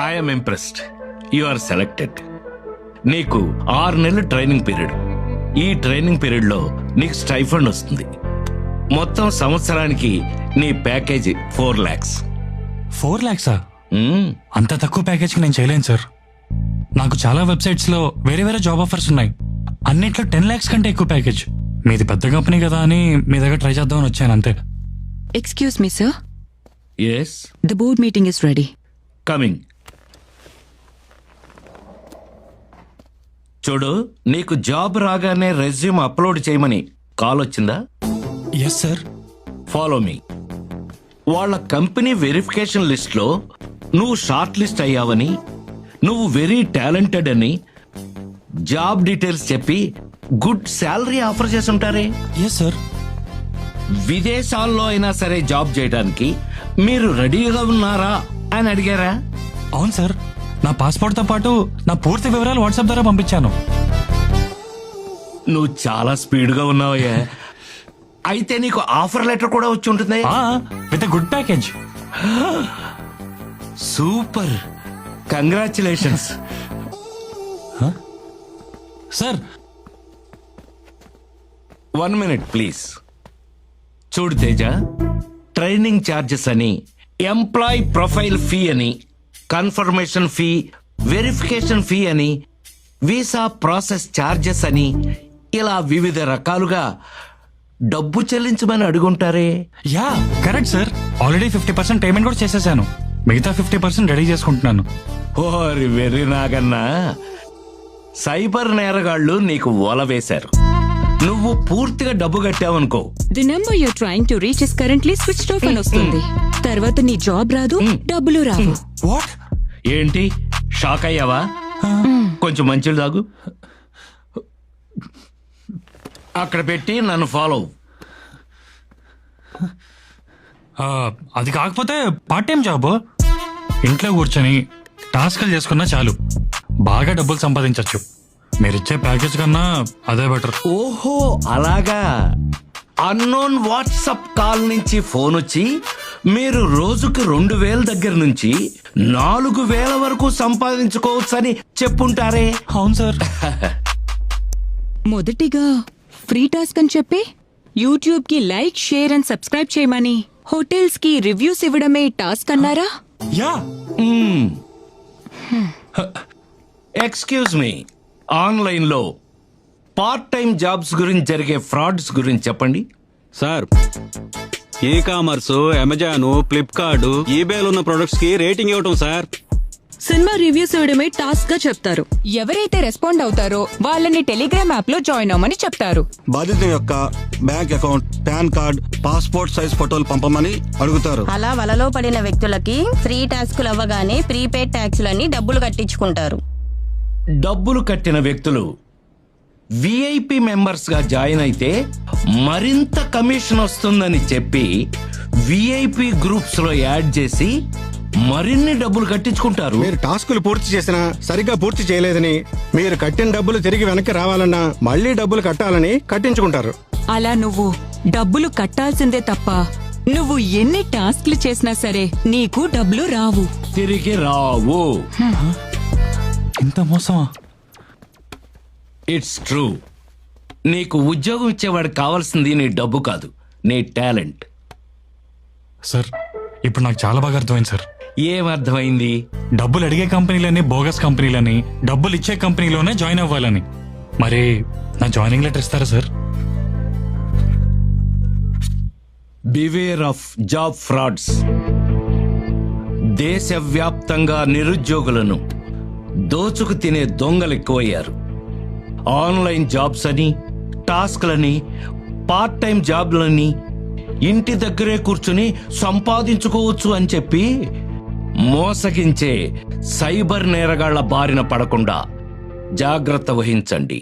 I'm impressed. You are selected. నీకు 6 నెలలు training period. ఈ ట్రైనింగ్ పీరియడ్ లో నీకు స్టైఫండ్ వస్తుంది. మొత్తం సంవత్సరానికి నీ ప్యాకేజీ 4 lakhs. 4 lakhs? అంత తక్కువ ప్యాకేజ్కి నేను చేయలేను సార్. నాకు చాలా వెబ్సైట్స్ లో వేరే వేరే జాబ్ ఆఫర్స్ ఉన్నాయి. అన్నిట్లో 10 lakhs కంటే ఎక్కువ ప్యాకేజ్. మీది పెద్ద కంపెనీ కదా అని మీ దగ్గర ట్రై చేద్దామని వచ్చాను అంతే. Excuse me sir, yes, the board meeting is ready. Coming. చూడు, నీకు జాబ్ రాగానే రెజ్యూమ్ అప్లోడ్ చేయమని కాల్ వచ్చిందా? Yes sir. Follow me. వాళ్ళ కంపెనీ వెరిఫికేషన్ లిస్ట్ లో నువ్వు షార్ట్ లిస్ట్ అయ్యావని, నువ్వు వెరీ టాలెంటెడ్ అని జాబ్ డీటెయిల్స్ చెప్పి గుడ్ శాలరీ ఆఫర్ చేసి ఉంటారే. Yes sir. విదేశాల్లో అయినా సరే జాబ్ చేయడానికి మీరు రెడీగా ఉన్నారా అని అడిగారా? అవును సార్. నా పాస్పోర్ట్ తో పాటు నా పూర్తి వివరాలు వాట్సాప్ ద్వారా పంపించాను. నువ్వు చాలా స్పీడ్ గా ఉన్నావయ్యా. అయితే నీకు ఆఫర్ లెటర్ కూడా వచ్చి ఉంటుంది. With good package. Super, congratulations. Sir 1 minute please. చూడు తేజ, ట్రైనింగ్ ఛార్జెస్ అని, ఎంప్లాయ్ ప్రొఫైల్ ఫీ అని, కన్ఫర్మేషన్ ఫీ, వెరిఫికేషన్ ఫీ అని, వీసా ప్రాసెస్ ఛార్జెస్ అని, ఇలా వివిధ రకాలుగా డబ్బు చెల్లించమని అడుగుంటారే. Yeah correct sir. Already 50% payment కూడా చేసేసాను. మిగతా 50% రెడీ చేసుకుంటున్నాను. ఓరి వెర్రి నాగన్నా, సైబర్ నేరగాళ్లు నీకు ఓల వేశారు. నువ్వు పూర్తిగా డబ్బు కట్టావనుకో, the number you're trying to reach is currently switched off అని వస్తుంది. తర్వాత నీ జాబ్ రాదు, డబ్బులు రావు. వాట్? ఏంటి షాక్ అయ్యావా? కొంచెం మంచిలు తాగు. అక్కడ పెట్టి నన్ను ఫాలో. అది కాకపోతే పార్ట్ టైం జాబ్. ఇంట్లో కూర్చొని టాస్క్లు చేసుకున్నా చాలు, బాగా డబ్బులు సంపాదించవచ్చు. మీరిచ్చే ప్యాకేజ్ కన్నా అదే బెటర్. ఓహో అలాగా. అన్నోన్ వాట్సాప్ కాల్ నుంచి ఫోన్ వచ్చి మీరు రోజుకి 2,000 దగ్గర నుంచి 4,000 వరకు సంపాదించుకోవచ్చని చెప్పుంటారే. అవును సార్. మొదటిగా ఫ్రీ టాస్క్ అని చెప్పి యూట్యూబ్ కి లైక్, షేర్ అండ్ సబ్స్క్రైబ్ చేయమని, హోటల్స్ కి రివ్యూస్ ఇవ్వడమే టాస్క్ అన్నారా? యా. ఎక్స్క్యూజ్ మీ, ఆన్లైన్ లో పార్ట్ టైం జాబ్స్ గురించి జరిగే ఫ్రాడ్స్ గురించి చెప్పండి. Sir, e commerce, Amazon, Flipkart, ఈబేలో ఉన్న ప్రొడక్ట్స్ కి రేటింగ్ ఇవ్వటం సార్. సినిమా రివ్యూస్ ఇవ్వడమే టాస్క్ గా చెప్తారు. ఎవరైతే రెస్పాండ్ అవుతారో వాళ్ళని టెలిగ్రామ్ యాప్ లో జాయిన్ అవ్వమని చెప్తారు. బాధితుల యొక్క bank account, pan card, passport size ఫోటోలు పంపమని అడుగుతారు. అలా వలలో పడిన వ్యక్తులకి ఫ్రీ టాస్కులు అవ్వగానే ప్రీపెయిడ్ ట్యాక్సులని డబ్బులు కట్టించుకుంటారు. డబ్బులు కట్టిన వ్యక్తులు విఐపి మెంబర్స్ గా జాయిన్ అయితే మరింత కమిషన్ వస్తుందని చెప్పి విఐపి గ్రూప్స్ లో యాడ్ చేసి మరిన్ని డబ్బులు కట్టించుకుంటారు. మీరు టాస్కులు పూర్తి చేసినా సరిగ్గా పూర్తి చేయలేదని, మీరు కట్టిన డబ్బులు తిరిగి వెనక్కి రావాలన్నా మళ్ళీ డబ్బులు కట్టాలని కట్టించుకుంటారు. అలా నువ్వు డబ్బులు కట్టాల్సిందే తప్ప నువ్వు ఎన్ని టాస్క్లు చేసినా సరే నీకు డబ్బులు రావు, తిరిగి రావు. ఇంత మోసమా? It's true. నీకు ఉద్యోగం ఇచ్చేవాడికి కావాల్సింది నీ డబ్బు కాదు, నీ టాలెంట్. సార్, ఇప్పుడు నాకు చాలా బాగా అర్థమైంది సార్. ఏమర్థమైంది? డబ్బులు అడిగే కంపెనీలని బోగస్ కంపెనీలని, డబ్బులు ఇచ్చే కంపెనీలోనే జాయిన్ అవ్వాలని. మరి నా జాయినింగ్ లెటర్ ఇస్తారా sir? Beware of job frauds. దేశవ్యాప్తంగా నిరుద్యోగులను దోచుకు తినే దొంగలు ఎక్కువయ్యారు. ఆన్లైన్ జాబ్స్ అని, టాస్క్లని, పార్ట్ టైం జాబ్లని, ఇంటి దగ్గరే కూర్చుని సంపాదించుకోవచ్చు అని చెప్పి మోసగించే సైబర్ నేరగాళ్ల బారిన పడకుండా జాగ్రత్త వహించండి.